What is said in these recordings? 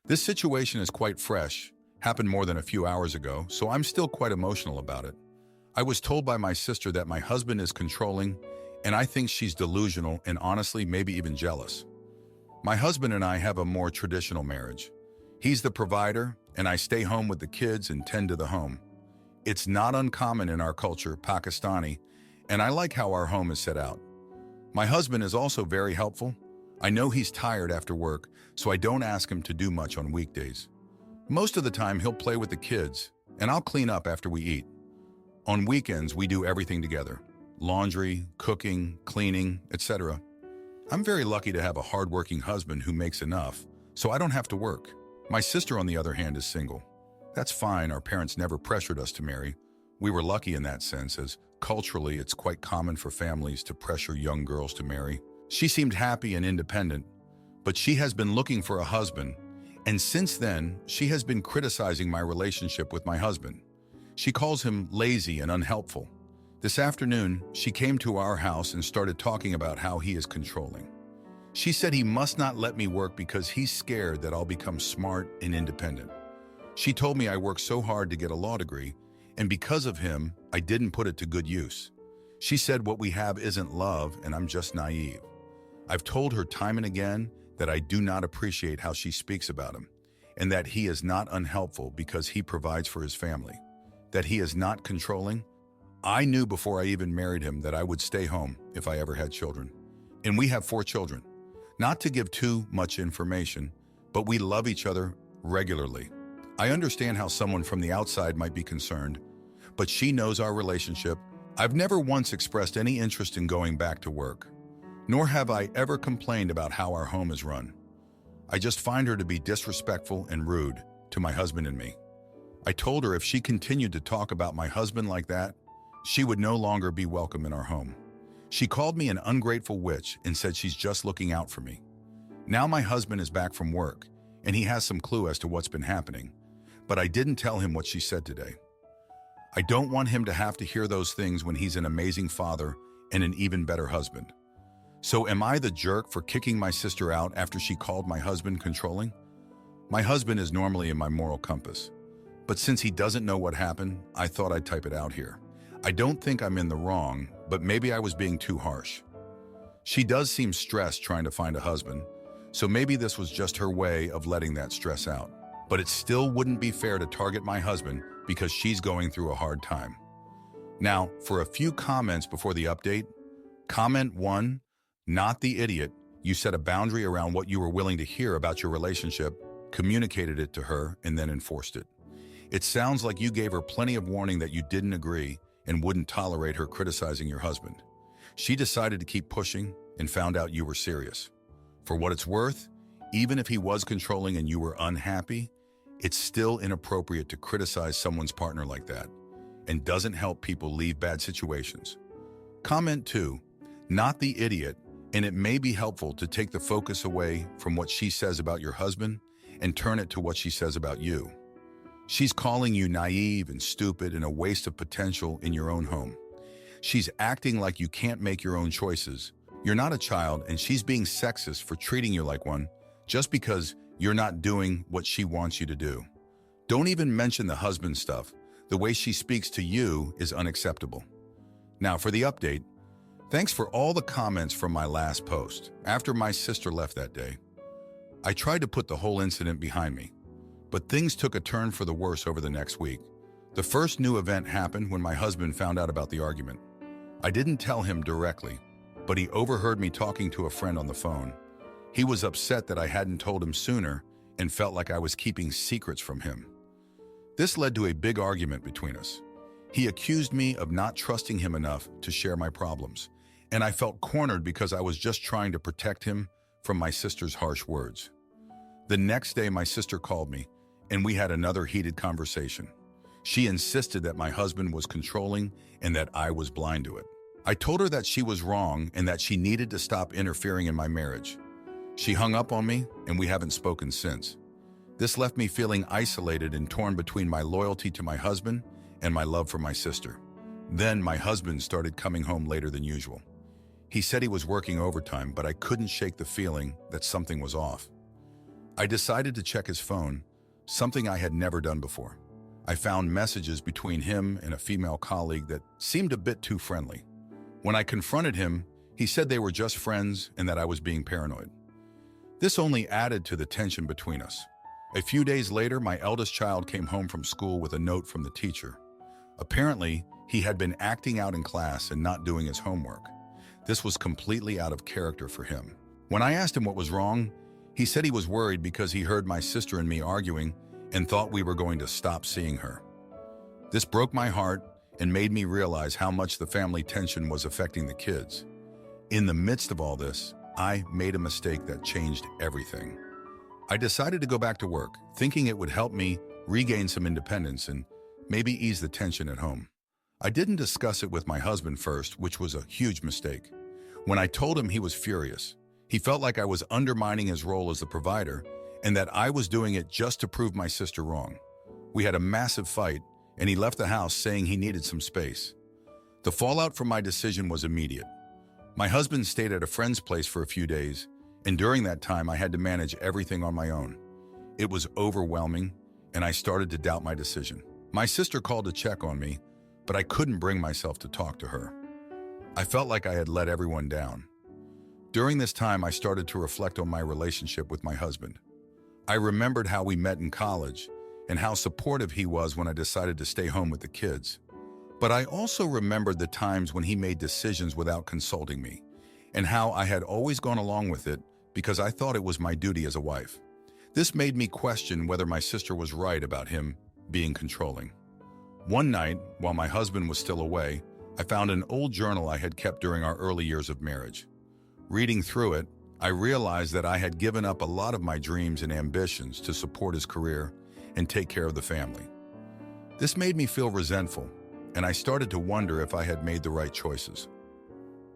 This situation is quite fresh, happened more than a few hours ago, so I'm still quite emotional about it. I was told by my sister that my husband is controlling, and I think she's delusional and honestly maybe even jealous. My husband and I have a more traditional marriage. He's the provider, and I stay home with the kids and tend to the home. It's not uncommon in our culture, Pakistani, and I like how our home is set out. My husband is also very helpful. I know he's tired after work, so I don't ask him to do much on weekdays. Most of the time, he'll play with the kids, and I'll clean up after we eat. On weekends, we do everything together: laundry, cooking, cleaning, etc. I'm very lucky to have a hardworking husband who makes enough, so I don't have to work. My sister, on the other hand, is single. That's fine, our parents never pressured us to marry. We were lucky in that sense, as culturally it's quite common for families to pressure young girls to marry. She seemed happy and independent, but she has been looking for a husband, and since then, she has been criticizing my relationship with my husband. She calls him lazy and unhelpful. This afternoon, she came to our house and started talking about how he is controlling. She said he must not let me work because he's scared that I'll become smart and independent. She told me I worked so hard to get a law degree, and because of him, I didn't put it to good use. She said what we have isn't love and I'm just naive. I've told her time and again that I do not appreciate how she speaks about him, and that he is not unhelpful because he provides for his family, that he is not controlling. I knew before I even married him that I would stay home if I ever had children. And we have 4 children. Not to give too much information, but we love each other regularly. I understand how someone from the outside might be concerned, but she knows our relationship. I've never once expressed any interest in going back to work, nor have I ever complained about how our home is run. I just find her to be disrespectful and rude to my husband and me. I told her if she continued to talk about my husband like that, she would no longer be welcome in our home. She called me an ungrateful witch and said she's just looking out for me. Now my husband is back from work, and he has some clue as to what's been happening, but I didn't tell him what she said today. I don't want him to have to hear those things when he's an amazing father and an even better husband. So am I the jerk for kicking my sister out after she called my husband controlling? My husband is normally in my moral compass, but since he doesn't know what happened, I thought I'd type it out here. I don't think I'm in the wrong, but maybe I was being too harsh. She does seem stressed trying to find a husband, so maybe this was just her way of letting that stress out. But it still wouldn't be fair to target my husband because she's going through a hard time. Now, for a few comments before the update. Comment 1, not the idiot. You set a boundary around what you were willing to hear about your relationship, communicated it to her, and then enforced it. It sounds like you gave her plenty of warning that you didn't agree and wouldn't tolerate her criticizing your husband. She decided to keep pushing and found out you were serious. For what it's worth, even if he was controlling and you were unhappy, it's still inappropriate to criticize someone's partner like that, and doesn't help people leave bad situations. Comment 2, not the idiot, and it may be helpful to take the focus away from what she says about your husband and turn it to what she says about you. She's calling you naive and stupid and a waste of potential in your own home. She's acting like you can't make your own choices. You're not a child, and she's being sexist for treating you like one just because you're not doing what she wants you to do. Don't even mention the husband stuff. The way she speaks to you is unacceptable. Now for the update. Thanks for all the comments from my last post. After my sister left that day, I tried to put the whole incident behind me. But things took a turn for the worse over the next week. The first new event happened when my husband found out about the argument. I didn't tell him directly, but he overheard me talking to a friend on the phone. He was upset that I hadn't told him sooner and felt like I was keeping secrets from him. This led to a big argument between us. He accused me of not trusting him enough to share my problems, and I felt cornered because I was just trying to protect him from my sister's harsh words. The next day, my sister called me, and we had another heated conversation. She insisted that my husband was controlling and that I was blind to it. I told her that she was wrong and that she needed to stop interfering in my marriage. She hung up on me, and we haven't spoken since. This left me feeling isolated and torn between my loyalty to my husband and my love for my sister. Then my husband started coming home later than usual. He said he was working overtime, but I couldn't shake the feeling that something was off. I decided to check his phone, something I had never done before. I found messages between him and a female colleague that seemed a bit too friendly. When I confronted him, he said they were just friends and that I was being paranoid. This only added to the tension between us. A few days later, my eldest child came home from school with a note from the teacher. Apparently, he had been acting out in class and not doing his homework. This was completely out of character for him. When I asked him what was wrong, he said he was worried because he heard my sister and me arguing and thought we were going to stop seeing her. This broke my heart and made me realize how much the family tension was affecting the kids. In the midst of all this, I made a mistake that changed everything. I decided to go back to work, thinking it would help me regain some independence and maybe ease the tension at home. I didn't discuss it with my husband first, which was a huge mistake. When I told him, he was furious. He felt like I was undermining his role as the provider and that I was doing it just to prove my sister wrong. We had a massive fight, and he left the house saying he needed some space. The fallout from my decision was immediate. My husband stayed at a friend's place for a few days, and during that time I had to manage everything on my own. It was overwhelming, and I started to doubt my decision. My sister called to check on me, but I couldn't bring myself to talk to her. I felt like I had let everyone down. During this time, I started to reflect on my relationship with my husband. I remembered how we met in college and how supportive he was when I decided to stay home with the kids. But I also remembered the times when he made decisions without consulting me, and how I had always gone along with it because I thought it was my duty as a wife. This made me question whether my sister was right about him being controlling. One night, while my husband was still away, I found an old journal I had kept during our early years of marriage. Reading through it, I realized that I had given up a lot of my dreams and ambitions to support his career and take care of the family. This made me feel resentful, and I started to wonder if I had made the right choices.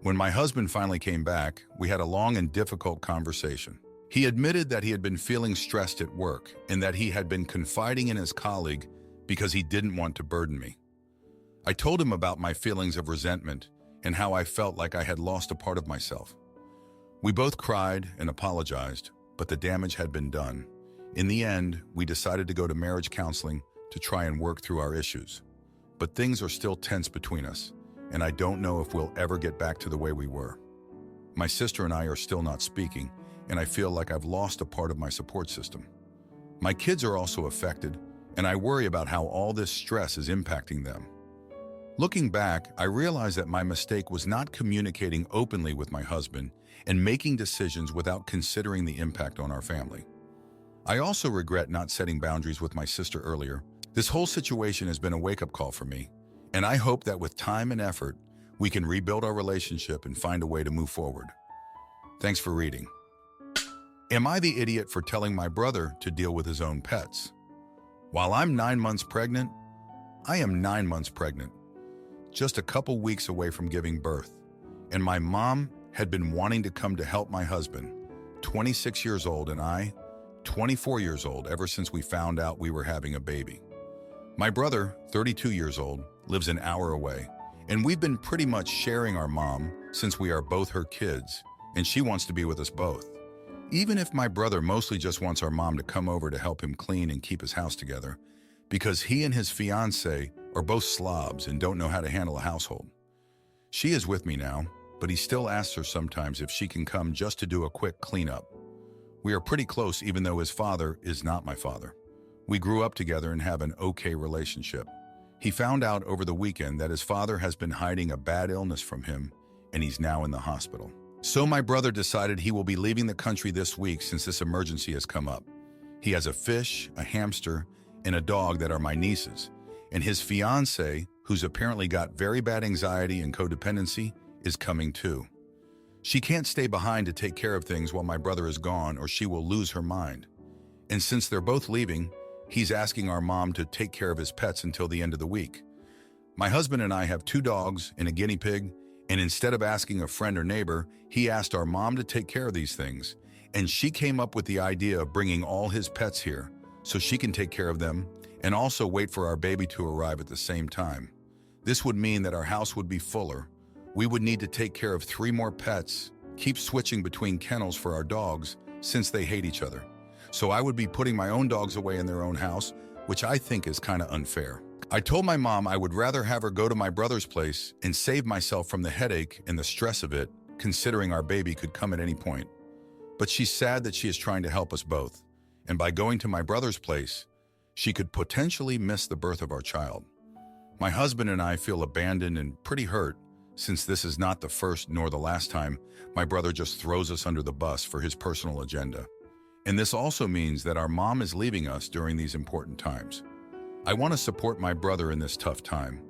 When my husband finally came back, we had a long and difficult conversation. He admitted that he had been feeling stressed at work and that he had been confiding in his colleague because he didn't want to burden me. I told him about my feelings of resentment and how I felt like I had lost a part of myself. We both cried and apologized, but the damage had been done. In the end, we decided to go to marriage counseling to try and work through our issues. But things are still tense between us, and I don't know if we'll ever get back to the way we were. My sister and I are still not speaking, and I feel like I've lost a part of my support system. My kids are also affected, and I worry about how all this stress is impacting them. Looking back, I realized that my mistake was not communicating openly with my husband and making decisions without considering the impact on our family. I also regret not setting boundaries with my sister earlier. This whole situation has been a wake-up call for me, and I hope that with time and effort, we can rebuild our relationship and find a way to move forward. Thanks for reading. Am I the idiot for telling my brother to deal with his own pets? While I'm 9 months pregnant, I am 9 months pregnant, just a couple weeks away from giving birth, and my mom had been wanting to come to help my husband, 26 years old, and I, 24 years old, ever since we found out we were having a baby. My brother, 32 years old, lives an hour away, and we've been pretty much sharing our mom since we are both her kids, and she wants to be with us both. Even if my brother mostly just wants our mom to come over to help him clean and keep his house together, because he and his fiancée are both slobs and don't know how to handle a household. She is with me now, but he still asks her sometimes if she can come just to do a quick cleanup. We are pretty close even though his father is not my father. We grew up together and have an okay relationship. He found out over the weekend that his father has been hiding a bad illness from him, and he's now in the hospital. So my brother decided he will be leaving the country this week since this emergency has come up. He has a fish, a hamster, and a dog that are my nieces, and his fiancée, who's apparently got very bad anxiety and codependency, is coming too. She can't stay behind to take care of things while my brother is gone or she will lose her mind. And since they're both leaving, he's asking our mom to take care of his pets until the end of the week. My husband and I have 2 dogs and a guinea pig, and instead of asking a friend or neighbor, he asked our mom to take care of these things, and she came up with the idea of bringing all his pets here so she can take care of them and also wait for our baby to arrive at the same time. This would mean that our house would be fuller. We would need to take care of 3 more pets, keep switching between kennels for our dogs since they hate each other. so I would be putting my own dogs away in their own house, which I think is kind of unfair. I told my mom I would rather have her go to my brother's place and save myself from the headache and the stress of it, considering our baby could come at any point. But she's sad that she is trying to help us both, and by going to my brother's place, she could potentially miss the birth of our child. My husband and I feel abandoned and pretty hurt, since this is not the first nor the last time my brother just throws us under the bus for his personal agenda. And this also means that our mom is leaving us during these important times. I want to support my brother in this tough time,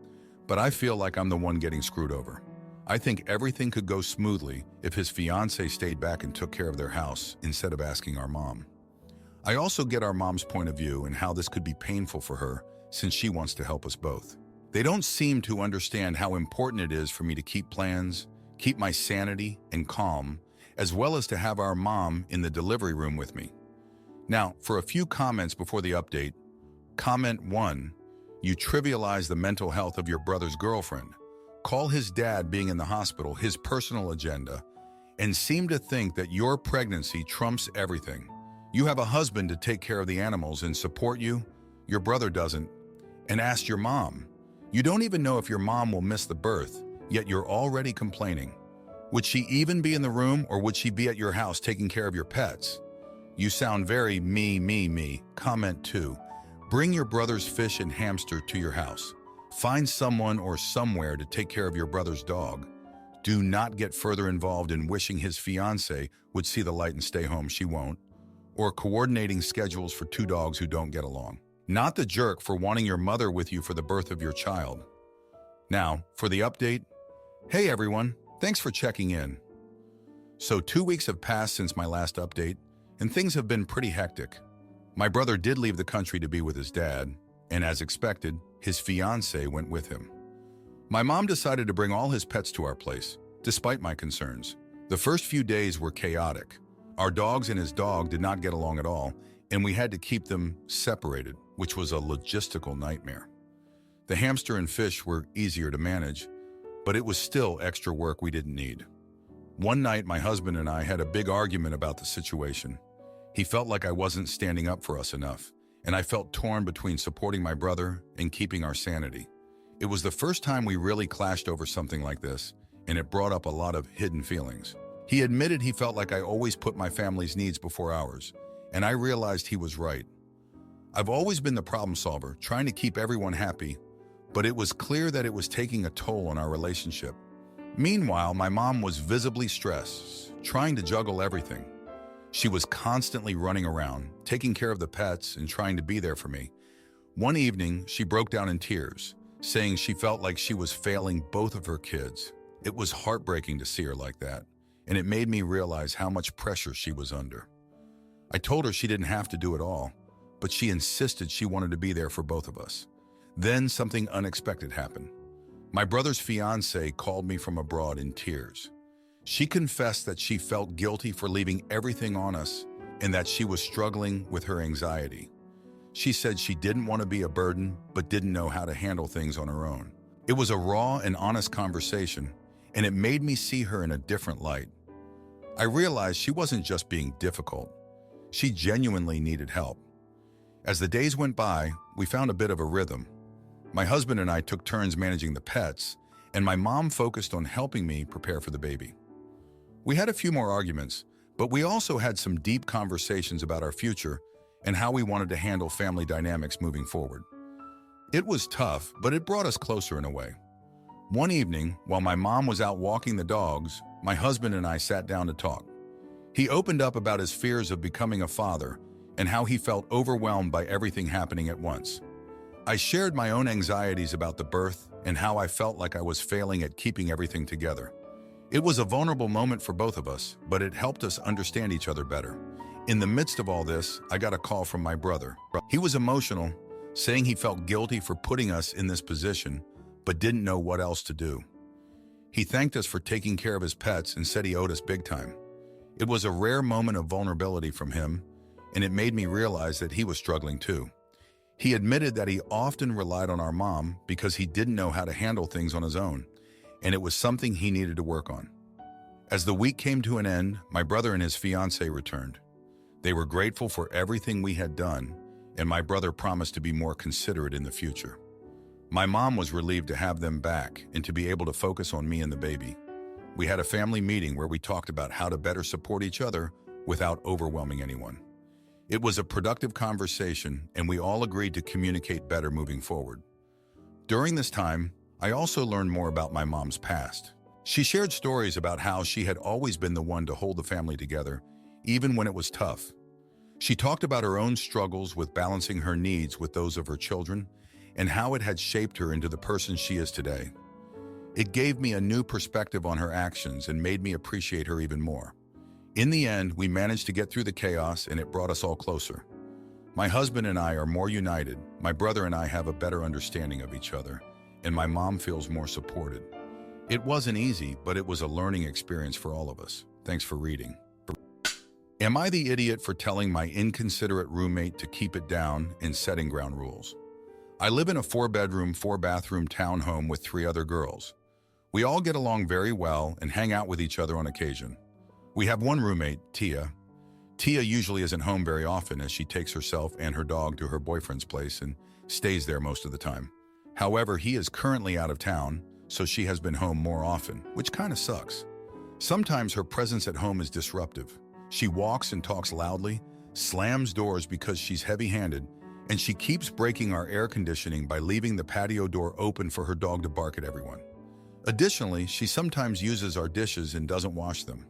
but I feel like I'm the one getting screwed over. I think everything could go smoothly if his fiancée stayed back and took care of their house instead of asking our mom. I also get our mom's point of view and how this could be painful for her since she wants to help us both. They don't seem to understand how important it is for me to keep plans, keep my sanity and calm, as well as to have our mom in the delivery room with me. Now, for a few comments before the update. Comment 1. You trivialize the mental health of your brother's girlfriend. Call his dad being in the hospital his personal agenda, and seem to think that your pregnancy trumps everything. You have a husband to take care of the animals and support you. Your brother doesn't. And ask your mom. You don't even know if your mom will miss the birth, yet you're already complaining. Would she even be in the room, or would she be at your house taking care of your pets? You sound very me. Comment 2. Bring your brother's fish and hamster to your house. Find someone or somewhere to take care of your brother's dog. Do not get further involved in wishing his fiancée would see the light and stay home. She won't. Or coordinating schedules for 2 dogs who don't get along. Not the jerk for wanting your mother with you for the birth of your child. Now, for the update. Hey everyone, thanks for checking in. So 2 weeks have passed since my last update, and things have been pretty hectic. My brother did leave the country to be with his dad, and as expected, his fiancée went with him. My mom decided to bring all his pets to our place, despite my concerns. The first few days were chaotic. Our dogs and his dog did not get along at all, and we had to keep them separated, which was a logistical nightmare. The hamster and fish were easier to manage, but it was still extra work we didn't need. One night, my husband and I had a big argument about the situation. He felt like I wasn't standing up for us enough, and I felt torn between supporting my brother and keeping our sanity. It was the first time we really clashed over something like this, and it brought up a lot of hidden feelings. He admitted he felt like I always put my family's needs before ours, and I realized he was right. I've always been the problem solver, trying to keep everyone happy, but it was clear that it was taking a toll on our relationship. Meanwhile, my mom was visibly stressed, trying to juggle everything. She was constantly running around, taking care of the pets and trying to be there for me. One evening, she broke down in tears, saying she felt like she was failing both of her kids. It was heartbreaking to see her like that, and it made me realize how much pressure she was under. I told her she didn't have to do it all, but she insisted she wanted to be there for both of us. Then something unexpected happened. My brother's fiancée called me from abroad in tears. She confessed that she felt guilty for leaving everything on us and that she was struggling with her anxiety. She said she didn't want to be a burden, but didn't know how to handle things on her own. It was a raw and honest conversation, and it made me see her in a different light. I realized she wasn't just being difficult. She genuinely needed help. As the days went by, we found a bit of a rhythm. My husband and I took turns managing the pets, and my mom focused on helping me prepare for the baby. We had a few more arguments, but we also had some deep conversations about our future and how we wanted to handle family dynamics moving forward. It was tough, but it brought us closer in a way. One evening, while my mom was out walking the dogs, my husband and I sat down to talk. He opened up about his fears of becoming a father and how he felt overwhelmed by everything happening at once. I shared my own anxieties about the birth and how I felt like I was failing at keeping everything together. It was a vulnerable moment for both of us, but it helped us understand each other better. In the midst of all this, I got a call from my brother. He was emotional, saying he felt guilty for putting us in this position, but didn't know what else to do. He thanked us for taking care of his pets and said he owed us big time. It was a rare moment of vulnerability from him, and it made me realize that he was struggling too. He admitted that he often relied on our mom because he didn't know how to handle things on his own, and it was something he needed to work on. As the week came to an end, my brother and his fiancée returned. They were grateful for everything we had done, and my brother promised to be more considerate in the future. My mom was relieved to have them back and to be able to focus on me and the baby. We had a family meeting where we talked about how to better support each other without overwhelming anyone. It was a productive conversation, and we all agreed to communicate better moving forward. During this time, I also learned more about my mom's past. She shared stories about how she had always been the one to hold the family together, even when it was tough. She talked about her own struggles with balancing her needs with those of her children and how it had shaped her into the person she is today. It gave me a new perspective on her actions and made me appreciate her even more. In the end, we managed to get through the chaos, and it brought us all closer. My husband and I are more united, my brother and I have a better understanding of each other, and my mom feels more supported. It wasn't easy, but it was a learning experience for all of us. Thanks for reading. Am I the idiot for telling my inconsiderate roommate to keep it down and setting ground rules? I live in a 4-bedroom, 4-bathroom townhome with 3 other girls. We all get along very well and hang out with each other on occasion. We have one roommate, Tia. Tia usually isn't home very often as she takes herself and her dog to her boyfriend's place and stays there most of the time. However, he is currently out of town, so she has been home more often, which kind of sucks. Sometimes her presence at home is disruptive. She walks and talks loudly, slams doors because she's heavy-handed, and she keeps breaking our air conditioning by leaving the patio door open for her dog to bark at everyone. Additionally, she sometimes uses our dishes and doesn't wash them.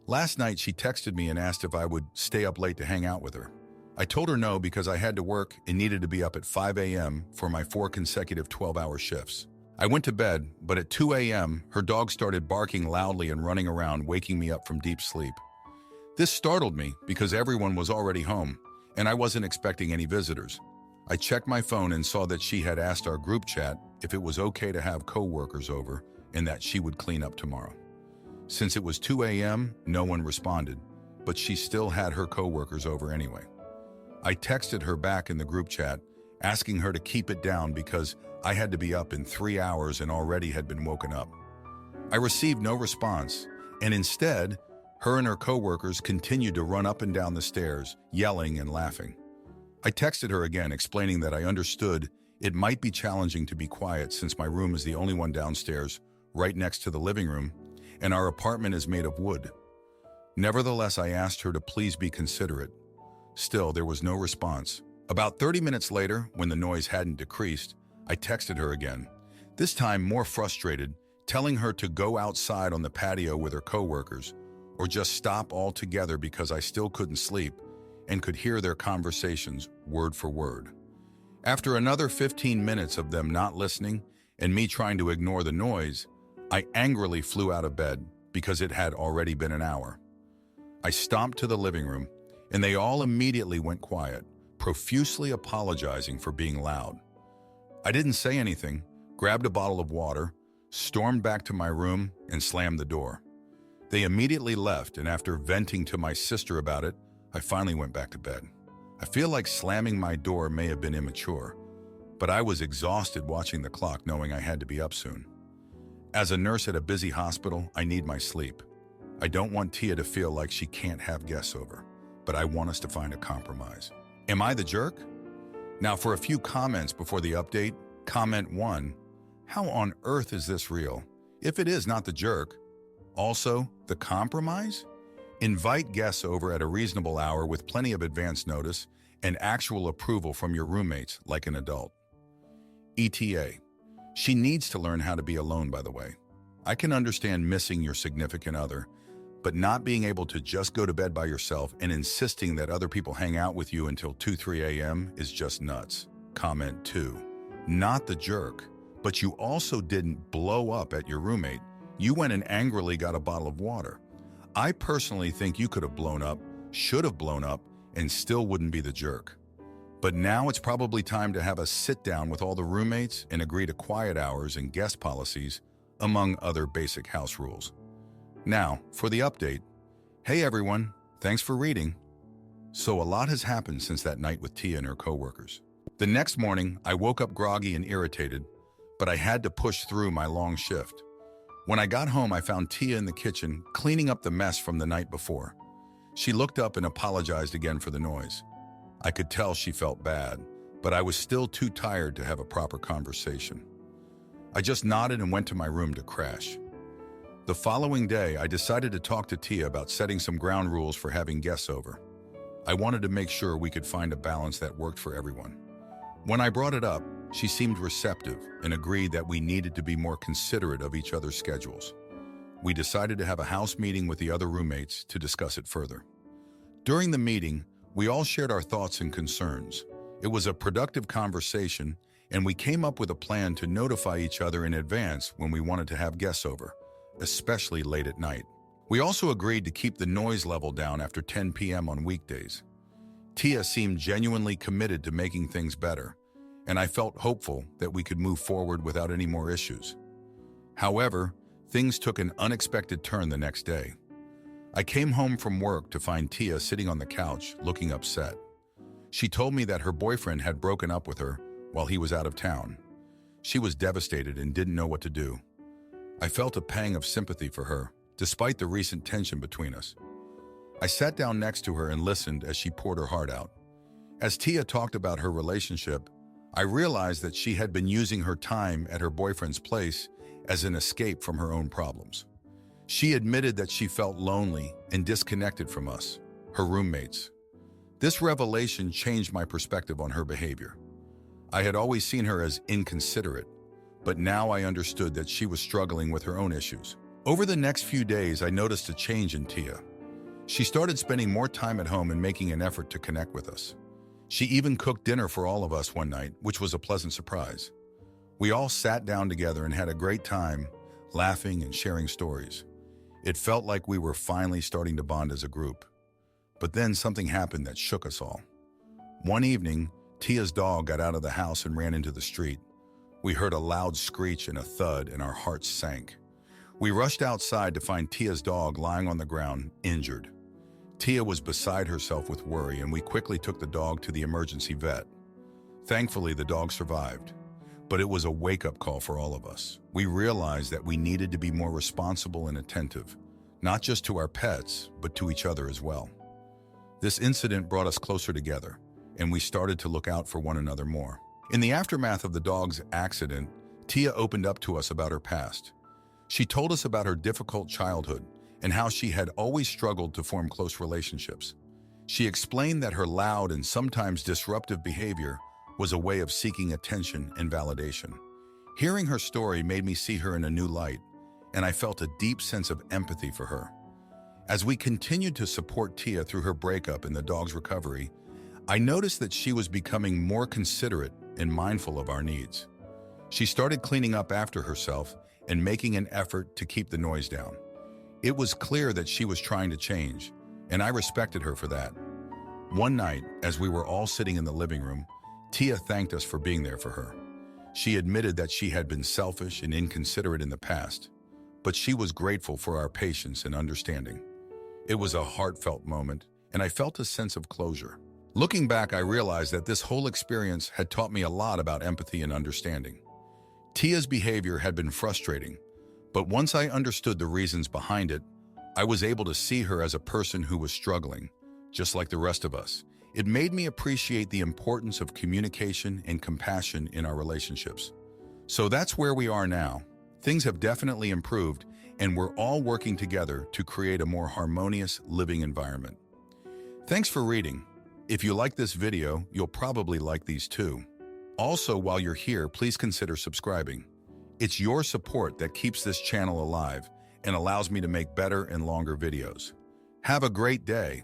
Last night, she texted me and asked if I would stay up late to hang out with her. I told her no because I had to work and needed to be up at 5 a.m. for my 4 consecutive 12-hour shifts. I went to bed, but at 2 a.m., her dog started barking loudly and running around, waking me up from deep sleep. This startled me because everyone was already home, and I wasn't expecting any visitors. I checked my phone and saw that she had asked our group chat if it was okay to have co-workers over and that she would clean up tomorrow. Since it was 2 a.m., no one responded, but she still had her co-workers over anyway. I texted her back in the group chat, asking her to keep it down because I had to be up in 3 hours and already had been woken up. I received no response, and instead, her and her co-workers continued to run up and down the stairs, yelling and laughing. I texted her again, explaining that I understood it might be challenging to be quiet since my room is the only one downstairs, right next to the living room, and our apartment is made of wood. Nevertheless, I asked her to please be considerate. Still, there was no response. About 30 minutes later, when the noise hadn't decreased, I texted her again, this time more frustrated, telling her to go outside on the patio with her co-workers or just stop altogether because I still couldn't sleep and could hear their conversations word for word. After another 15 minutes of them not listening and me trying to ignore the noise, I angrily flew out of bed because it had already been an hour. I stomped to the living room, and they all immediately went quiet, profusely apologizing for being loud. I didn't say anything, grabbed a bottle of water, stormed back to my room, and slammed the door. They immediately left, and after venting to my sister about it, I finally went back to bed. I feel like slamming my door may have been immature, but I was exhausted watching the clock knowing I had to be up soon. As a nurse at a busy hospital, I need my sleep. I don't want Tia to feel like she can't have guests over, but I want us to find a compromise. Am I the jerk? Now for a few comments before the update. Comment 1, how on earth is this real? If it is not the jerk. Also, the compromise? Invite guests over at a reasonable hour with plenty of advance notice and actual approval from your roommates like an adult. ETA. She needs to learn how to be alone, by the way. I can understand missing your significant other, but not being able to just go to bed by yourself and insisting that other people hang out with you until 2-3 a.m. is just nuts. Comment 2. Not the jerk, but you also didn't blow up at your roommate. You went and angrily got a bottle of water. I personally think you could have blown up, should have blown up, and still wouldn't be the jerk. But now it's probably time to have a sit-down with all the roommates and agree to quiet hours and guest policies, among other basic house rules. Now, for the update. Hey everyone, thanks for reading. So a lot has happened since that night with Tia and her co-workers. The next morning, I woke up groggy and irritated, but I had to push through my long shift. When I got home, I found Tia in the kitchen cleaning up the mess from the night before. She looked up and apologized again for the noise. I could tell she felt bad, but I was still too tired to have a proper conversation. I just nodded and went to my room to crash. The following day, I decided to talk to Tia about setting some ground rules for having guests over. I wanted to make sure we could find a balance that worked for everyone. When I brought it up, she seemed receptive and agreed that we needed to be more considerate of each other's schedules. We decided to have a house meeting with the other roommates to discuss it further. During the meeting, we all shared our thoughts and concerns. It was a productive conversation, and we came up with a plan to notify each other in advance when we wanted to have guests over, especially late at night. We also agreed to keep the noise level down after 10 p.m. on weekdays. Tia seemed genuinely committed to making things better, and I felt hopeful that we could move forward without any more issues. However, things took an unexpected turn the next day. I came home from work to find Tia sitting on the couch, looking upset. She told me that her boyfriend had broken up with her while he was out of town. She was devastated and didn't know what to do. I felt a pang of sympathy for her, despite the recent tension between us. I sat down next to her and listened as she poured her heart out. As Tia talked about her relationship, I realized that she had been using her time at her boyfriend's place as an escape from her own problems. She admitted that she felt lonely and disconnected from us, her roommates. This revelation changed my perspective on her behavior. I had always seen her as inconsiderate, but now I understood that she was struggling with her own issues. Over the next few days, I noticed a change in Tia. She started spending more time at home and making an effort to connect with us. She even cooked dinner for all of us one night, which was a pleasant surprise. We all sat down together and had a great time, laughing and sharing stories. It felt like we were finally starting to bond as a group. But then something happened that shook us all. One evening, Tia's dog got out of the house and ran into the street. We heard a loud screech and a thud, and our hearts sank. We rushed outside to find Tia's dog lying on the ground, injured. Tia was beside herself with worry, and we quickly took the dog to the emergency vet. Thankfully, the dog survived. But it was a wake-up call for all of us. We realized that we needed to be more responsible and attentive, not just to our pets, but to each other as well. This incident brought us closer together, and we started to look out for one another more. In the aftermath of the dog's accident, Tia opened up to us about her past. She told us about her difficult childhood and how she had always struggled to form close relationships. She explained that her loud and sometimes disruptive behavior was a way of seeking attention and validation. Hearing her story made me see her in a new light, and I felt a deep sense of empathy for her. As we continued to support Tia through her breakup and the dog's recovery, I noticed that she was becoming more considerate and mindful of our needs. She started cleaning up after herself and making an effort to keep the noise down. It was clear that she was trying to change, and I respected her for that. One night, as we were all sitting in the living room, Tia thanked us for being there for her. She admitted that she had been selfish and inconsiderate in the past, but she was grateful for our patience and understanding. It was a heartfelt moment, and I felt a sense of closure. Looking back, I realized that this whole experience had taught me a lot about empathy and understanding. Tia's behavior had been frustrating, but once I understood the reasons behind it, I was able to see her as a person who was struggling, just like the rest of us. It made me appreciate the importance of communication and compassion in our relationships. So that's where we are now. Things have definitely improved, and we're all working together to create a more harmonious living environment. Thanks for reading. If you like this video, you'll probably like these too. Also, while you're here, please consider subscribing. It's your support that keeps this channel alive and allows me to make better and longer videos. Have a great day.